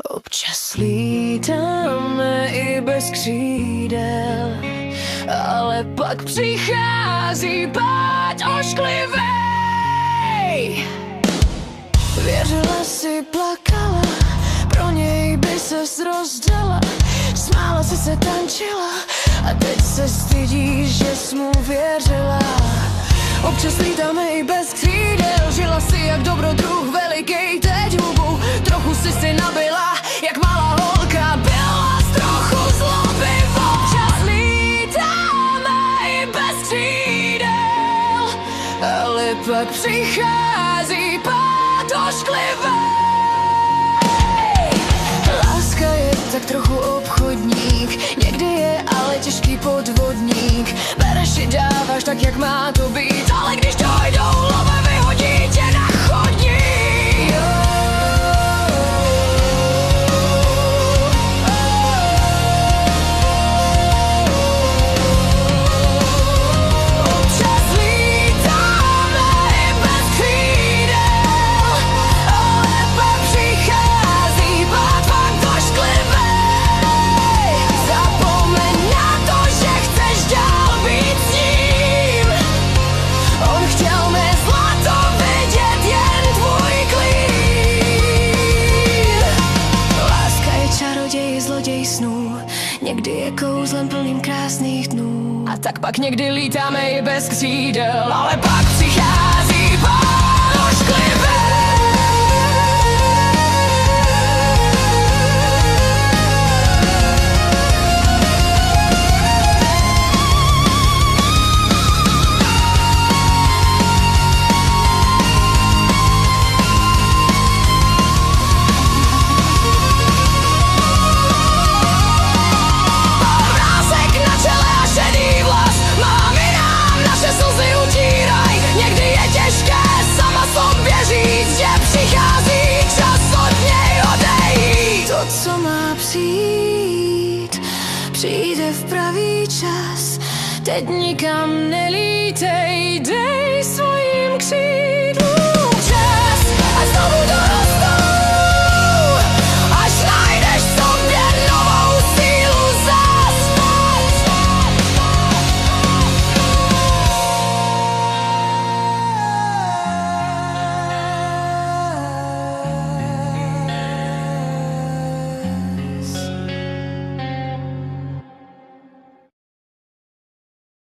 Občas lítáme i bez křídel, ale pak přichází pád ošklivej. Věřila si, plakala, pro něj by ses rozdala, smála si se, tančila a teď se stydíš, že jsi mu věřila. Občas lítáme i bez křídel, žila si jak dobrodruh velikej, teď hubu trochu si nabila, jak malá holka, byla trochu zloby. Občas lítáme i bez křídel, ale pak přichází pád ošklivej. Láska je tak trochu obchodník, někdy je ale těžký podvodník. Bereš si, dáváš tak, jak má to být, ale když dojdou love, vyhodí tě na chodník. Občas lítáme i bez křídel, ale pak přichází pád fakt ošklivej. Zapomeň na to, že chceš dál být s ním. On chtěl mé zlato vidět, jen tvůj klín. Láska je čaroděj, zloděj snů, někdy je kouzlem plným krásných dnů. A tak pak někdy lítáme i bez křídel, ale pak přichází pád ošklivej. Co má přijít, přijde v pravý čas. Teď nikam nelítej,